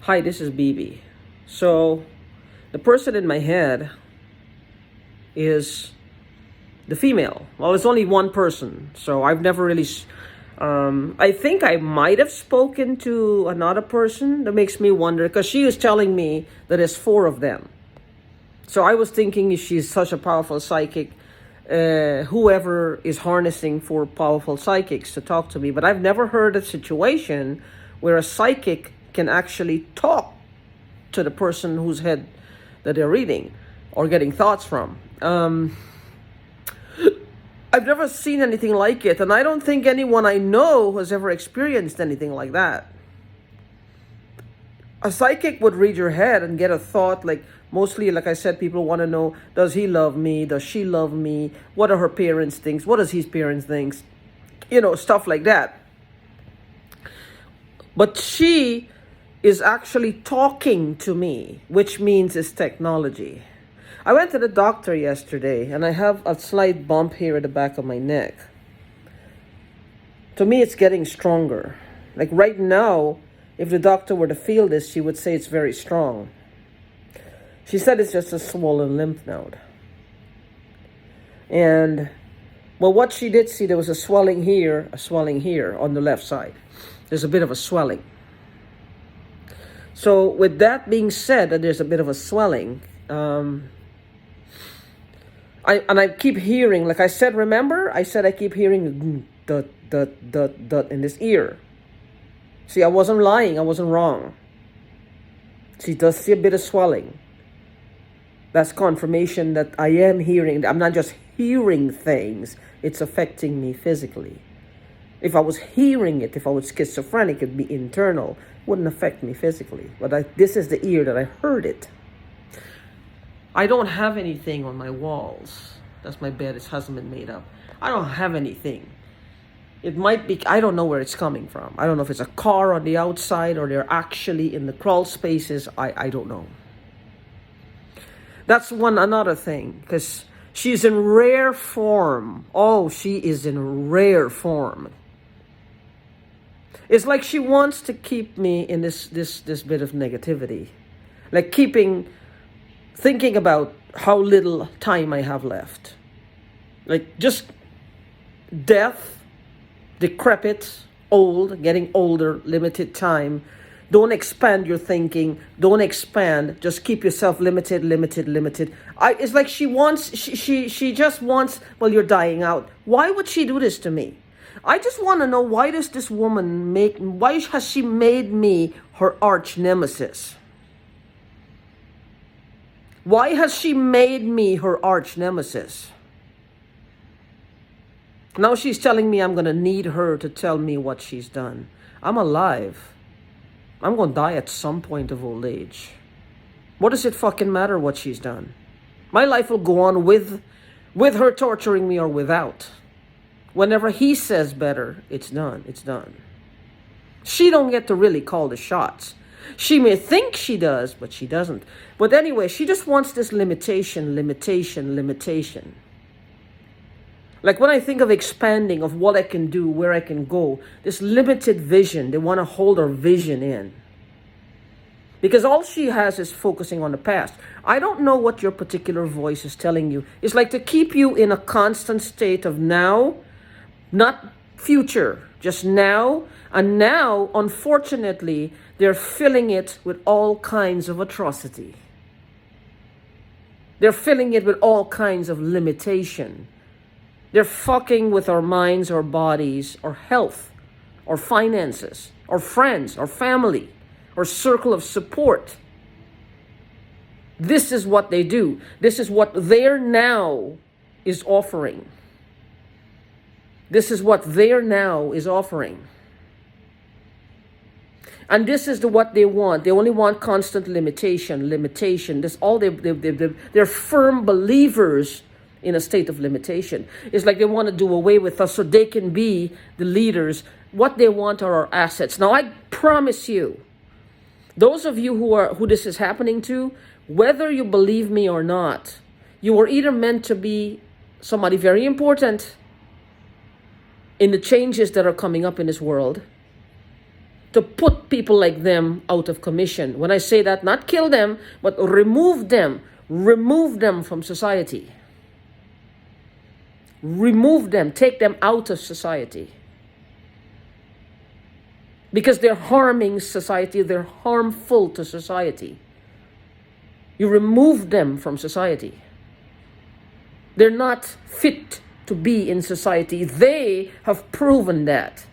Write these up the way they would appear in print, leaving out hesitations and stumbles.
Hi, this is BB. So, the person in my head is the female. Well, it's only one person, so I've never really. I think I might have spoken to another person. That makes me wonder because she was telling me that there's four of them. So I was thinking if she's such a powerful psychic, whoever is harnessing for powerful psychics to talk to me. But I've never heard a situation where a psychic can actually talk to the person whose head that they're reading or getting thoughts from. I've never seen anything like it, and I don't think anyone I know has ever experienced anything like that. A psychic would read your head and get a thought, like mostly, like I said, people want to know, does he love me? Does she love me? What are her parents think? What does his parents think? Stuff like that. But she is actually talking to me, which means it's technology. I went to the doctor yesterday and I have a slight bump here at the back of my neck. To me, it's getting stronger. Like right now, if the doctor were to feel this, she would say it's very strong. She said it's just a swollen lymph node. And, well, what she did see, there was a swelling here on the left side. There's a bit of a swelling. So with that being said, that there's a bit of a swelling, I keep hearing, like I said, remember? I said I keep hearing dot, in this ear. See, I wasn't lying. I wasn't wrong. She does see a bit of swelling. That's confirmation that I am hearing. I'm not just hearing things. It's affecting me physically. If I was hearing it, if I was schizophrenic, it'd be internal. It wouldn't affect me physically. But this is the ear that I heard it. I don't have anything on my walls. That's my bed. It hasn't been made up. I don't have anything. It might be, I don't know where it's coming from. I don't know if it's a car on the outside or they're actually in the crawl spaces. I don't know. That's another thing, because she's in rare form. Oh, she is in rare form. It's like she wants to keep me in this bit of negativity. Like thinking about how little time I have left. Like just death, decrepit, old, getting older, limited time. Don't expand your thinking. Don't expand. Just keep yourself limited. It's like she just wants, well, you're dying out. Why would she do this to me? I just want to know, why does this woman why has she made me her arch nemesis? Why has she made me her arch nemesis? Now she's telling me I'm going to need her to tell me what she's done. I'm alive. I'm going to die at some point of old age. What does it fucking matter what she's done? My life will go on with her torturing me or without. Whenever he says better, it's done. It's done. She don't get to really call the shots. She may think she does, but she doesn't. But anyway, she just wants this limitation. Like when I think of expanding, of what I can do, where I can go, this limited vision, they want to hold her vision in. Because all she has is focusing on the past. I don't know what your particular voice is telling you. It's like to keep you in a constant state of now, not future, just now. And now, unfortunately, they're filling it with all kinds of atrocity. They're filling it with all kinds of limitation. They're fucking with our minds, our bodies, our health, our finances, our friends, our family, our circle of support. This is what they do. This is what their now is offering. This is what their now is offering. And this is what they want. They only want constant limitation. This all they're firm believers in a state of limitation. It's like they want to do away with us so they can be the leaders. What they want are our assets. Now I promise you, those of you who this is happening to, whether you believe me or not, you are either meant to be somebody very important in the changes that are coming up in this world, to put people like them out of commission. When I say that, not kill them, but remove them from society. Remove them, take them out of society. Because they're harming society, they're harmful to society. You remove them from society. They're not fit to be in society. They have proven that.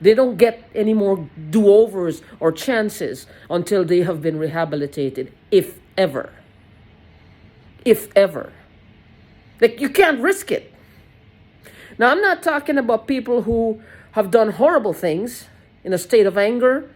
They don't get any more do-overs or chances until they have been rehabilitated, if ever. If ever. Like, you can't risk it. Now, I'm not talking about people who have done horrible things in a state of anger,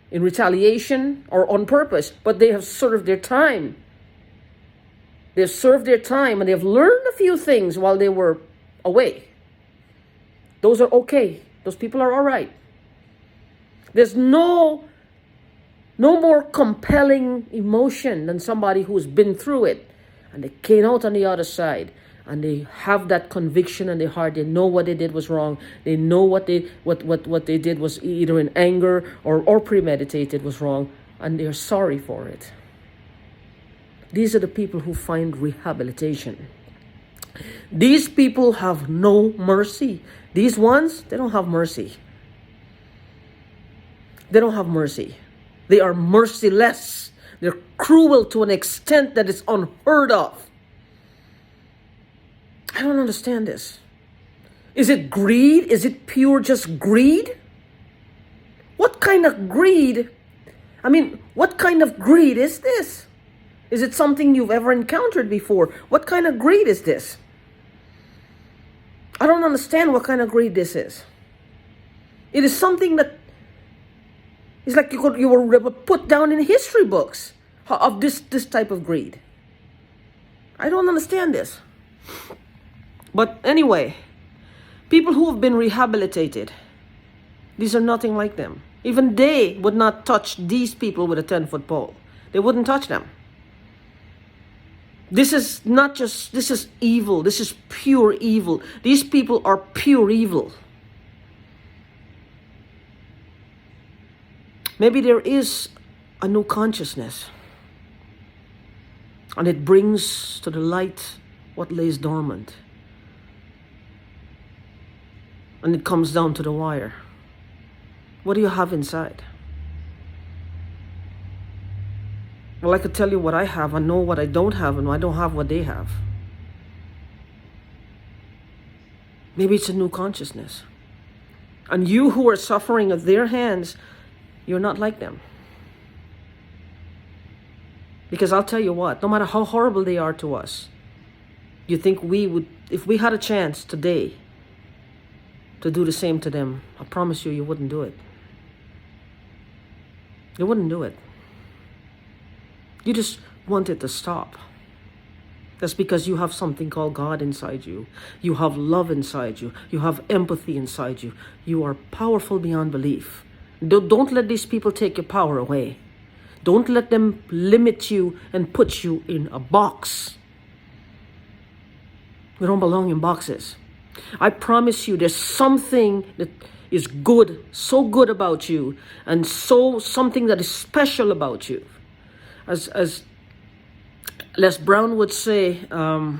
in retaliation, or on purpose, but they have served their time. They've served their time and they've learned a few things while they were away. Those are okay. Those people are all right. There's no more compelling emotion than somebody who's been through it and they came out on the other side and they have that conviction in their heart. They know what they did was wrong. They know what they did was either in anger or premeditated was wrong, and they're sorry for it. These are the people who find rehabilitation. These people have no mercy. These ones, they don't have mercy. They don't have mercy. They are merciless. They're cruel to an extent that is unheard of. I don't understand this. Is it greed? Is it pure just greed? What kind of greed? I mean, what kind of greed is this? Is it something you've ever encountered before? What kind of greed is this? I don't understand what kind of greed this is. It is something that is like you were put down in history books of this type of greed. I don't understand this. But anyway, people who have been rehabilitated, these are nothing like them. Even they would not touch these people with a 10-foot pole. They wouldn't touch them. This is evil. This is pure evil. These people are pure evil. Maybe there is a new consciousness, and it brings to the light what lays dormant. And it comes down to the wire. What do you have inside? Well, I could tell you what I have. I know what I don't have, and I don't have what they have. Maybe it's a new consciousness. And you who are suffering at their hands, you're not like them. Because I'll tell you what, no matter how horrible they are to us, you think we would, if we had a chance today to do the same to them, I promise you, you wouldn't do it. You wouldn't do it. You just want it to stop. That's because you have something called God inside you. You have love inside you. You have empathy inside you. You are powerful beyond belief. Don't let these people take your power away. Don't let them limit you and put you in a box. We don't belong in boxes. I promise you, there's something that is good, so good about you, and so something that is special about you. As Les Brown would say, I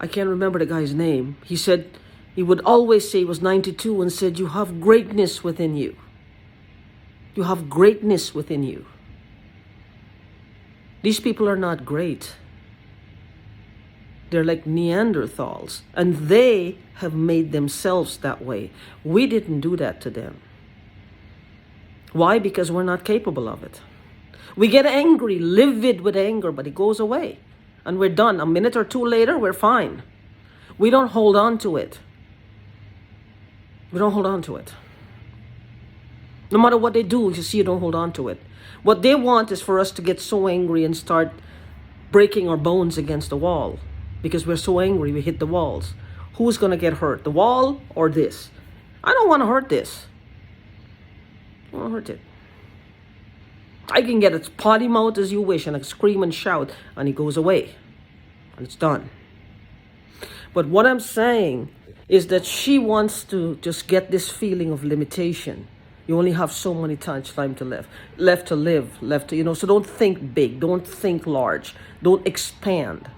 can't remember the guy's name. He said, he would always say, he was 92, and said, you have greatness within you. You have greatness within you. These people are not great. They're like Neanderthals, and they have made themselves that way. We didn't do that to them. Why? Because we're not capable of it. We get angry, livid with anger, but it goes away, and we're done. A minute or two later, we're fine. We don't hold on to it. We don't hold on to it. No matter what they do, you see, you don't hold on to it. What they want is for us to get so angry and start breaking our bones against the wall. Because we're so angry, we hit the walls. Who's going to get hurt? The wall or this? I don't want to hurt this. I don't want to hurt it. I can get as potty mouth as you wish and I scream and shout and it goes away. And it's done. But what I'm saying is that she wants to just get this feeling of limitation. You only have so many time to live, left to, so don't think big, don't think large, don't expand.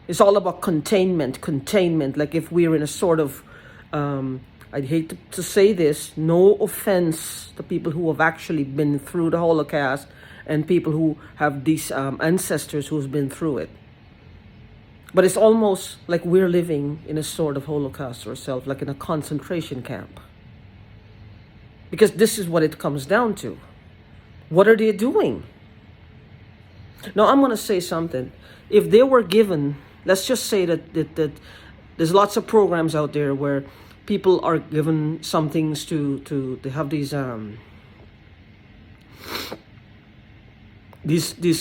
It's all about containment. Like if we're in a sort of, I'd hate to say this, no offense to people who have actually been through the Holocaust and people who have these ancestors who's been through it. But it's almost like we're living in a sort of Holocaust ourselves, like in a concentration camp. Because this is what it comes down to. What are they doing? Now, I'm going to say something. If they were given, let's just say that there's lots of programs out there where people are given some things to they have these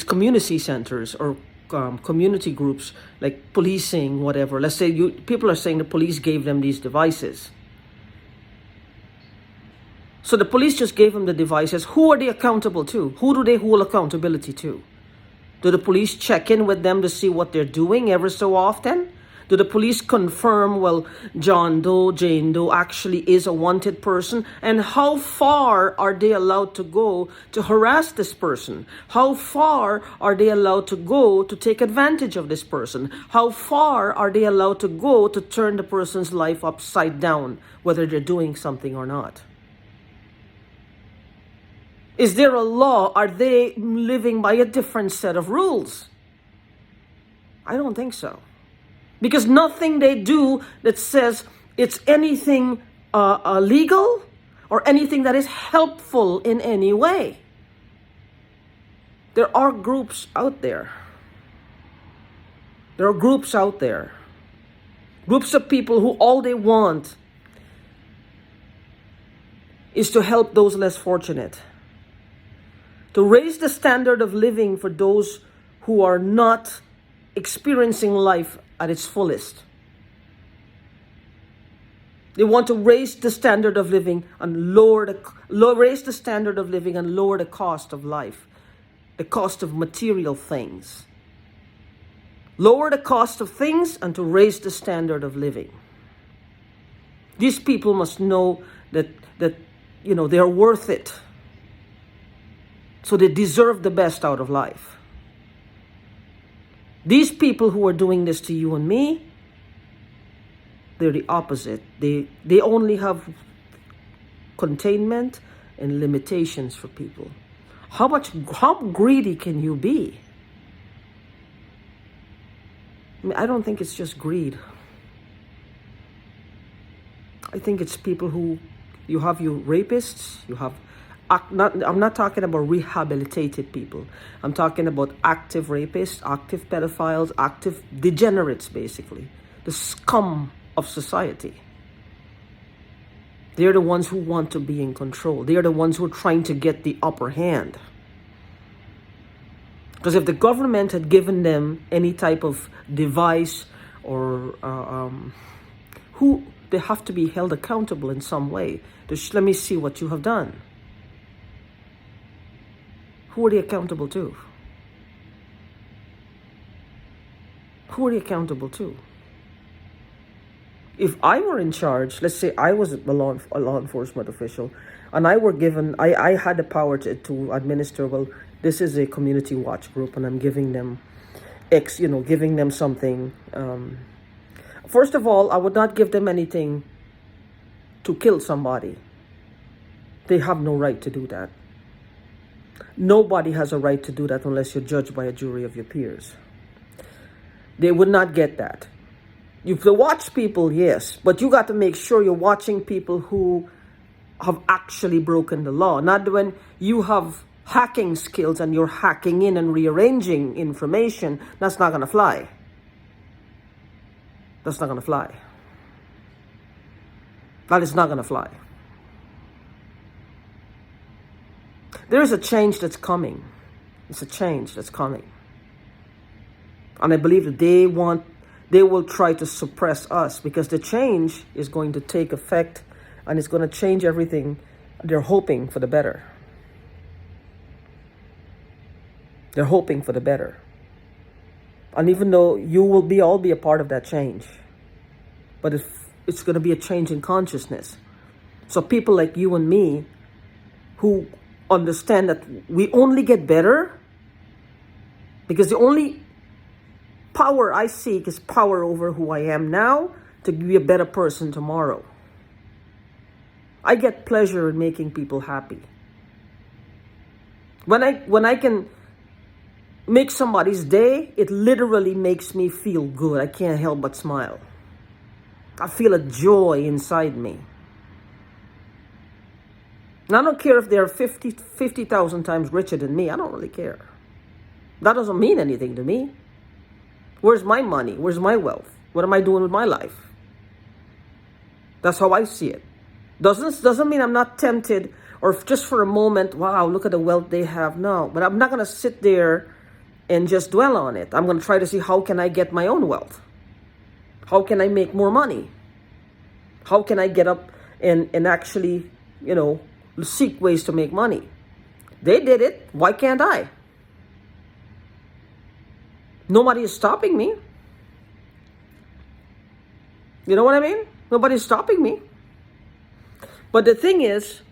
community centers or community groups like policing, whatever. Let's say people are saying the police gave them these devices. So the police just gave them the devices. Who are they accountable to? Who do they hold accountability to? Do the police check in with them to see what they're doing ever so often? Do the police confirm, well, John Doe, Jane Doe actually is a wanted person? And how far are they allowed to go to harass this person? How far are they allowed to go to take advantage of this person? How far are they allowed to go to turn the person's life upside down, whether they're doing something or not? Is there a law? Are they living by a different set of rules? I don't think so. Because nothing they do that says it's anything legal or anything that is helpful in any way. There are groups out there. There are groups out there. Groups of people who all they want is to help those less fortunate. To raise the standard of living for those who are not experiencing life at its fullest. They want to raise the standard of living and raise the standard of living and lower the cost of life, the cost of material things. Lower the cost of things and to raise the standard of living. These people must know that they are worth it. So they deserve the best out of life. These people who are doing this to you and me, they're the opposite. They only have containment and limitations for people. How greedy can you be? I mean, I don't think it's just greed. I think it's people who, you have your rapists, you have I'm not talking about rehabilitated people. I'm talking about active rapists, active pedophiles, active degenerates, basically. The scum of society. They're the ones who want to be in control. They're the ones who are trying to get the upper hand. Because if the government had given them any type of device or they have to be held accountable in some way. Let me see what you have done. Who are they accountable to? Who are they accountable to? If I were in charge, let's say I was a law enforcement official, and I were given, I had the power to administer, well, this is a community watch group, and I'm giving them giving them something. First of all, I would not give them anything to kill somebody. They have no right to do that. Nobody has a right to do that unless you're judged by a jury of your peers. They would not get that. You can watch people, yes, but you got to make sure you're watching people who have actually broken the law. Not when you have hacking skills and you're hacking in and rearranging information. That's not going to fly. That's not going to fly. That is not going to fly. There is a change that's coming. It's a change that's coming. And I believe that they will try to suppress us because the change is going to take effect and it's going to change everything. They're hoping for the better. They're hoping for the better. And even though you will all be a part of that change, but it's going to be a change in consciousness. So people like you and me who understand that we only get better, because the only power I seek is power over who I am now to be a better person tomorrow. I get pleasure in making people happy. When I can make somebody's day, it literally makes me feel good. I can't help but smile. I feel a joy inside me. And I don't care if they're 50,000 times richer than me. I don't really care. That doesn't mean anything to me. Where's my money? Where's my wealth? What am I doing with my life? That's how I see it. Doesn't mean I'm not tempted or just for a moment, wow, look at the wealth they have. No, but I'm not going to sit there and just dwell on it. I'm going to try to see, how can I get my own wealth? How can I make more money? How can I get up and actually, seek ways to make money? They did it. Why can't I? Nobody is stopping me. You know what I mean? Nobody's stopping me. But the thing is,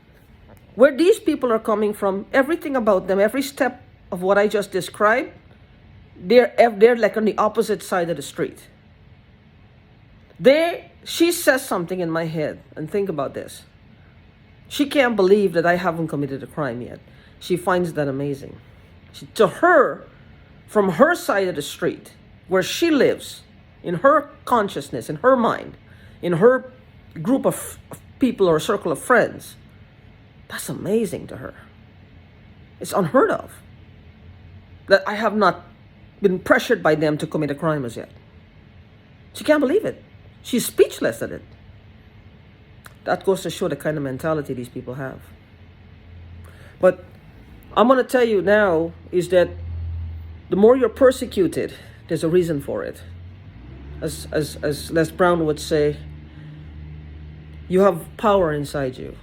where these people are coming from, everything about them, every step of what I just described, they're like on the opposite side of the street. She says something in my head, and think about this. She can't believe that I haven't committed a crime yet. She finds that amazing. To her, from her side of the street, where she lives, in her consciousness, in her mind, in her group of people or circle of friends, that's amazing to her. It's unheard of that I have not been pressured by them to commit a crime as yet. She can't believe it. She's speechless at it. That goes to show the kind of mentality these people have. But I'm going to tell you now is that the more you're persecuted, there's a reason for it. As Les Brown would say, you have power inside you.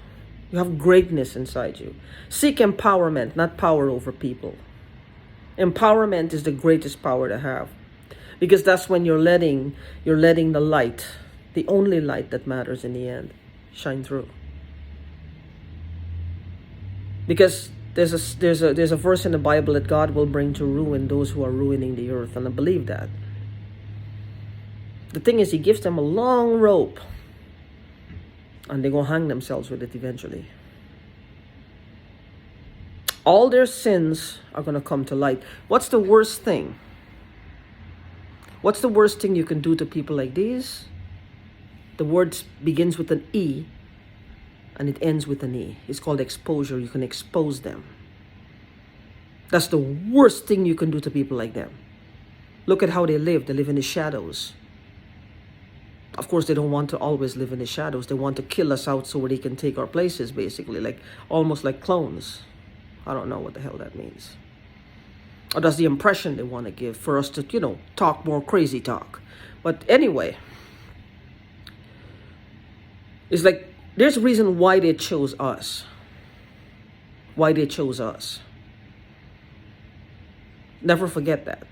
You have greatness inside you. Seek empowerment, not power over people. Empowerment is the greatest power to have, because that's when you're letting the light, the only light that matters in the end, shine through. Because there's a verse in the Bible that God will bring to ruin those who are ruining the earth, and I believe that. The thing is, He gives them a long rope, and they're going to hang themselves with it eventually. All their sins are going to come to light. What's the worst thing? What's the worst thing you can do to people like these? The word begins with an E, and it ends with an E. It's called exposure. You can expose them. That's the worst thing you can do to people like them. Look at how they live. They live in the shadows. Of course, they don't want to always live in the shadows. They want to kill us out so they can take our places, basically, almost like clones. I don't know what the hell that means. Or that's the impression they want to give for us to, talk more crazy talk. But anyway, it's like there's a reason why they chose us. Why they chose us. Never forget that.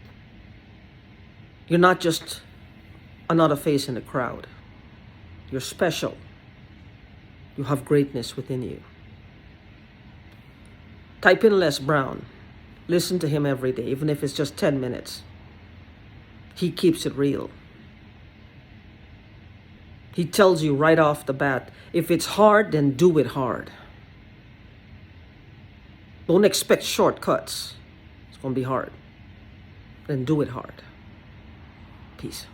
You're not just another face in the crowd. You're special. You have greatness within you. Type in Les Brown. Listen to him every day, even if it's just 10 minutes. He keeps it real. He tells you right off the bat, if it's hard, then do it hard. Don't expect shortcuts. It's going to be hard. Then do it hard. Peace.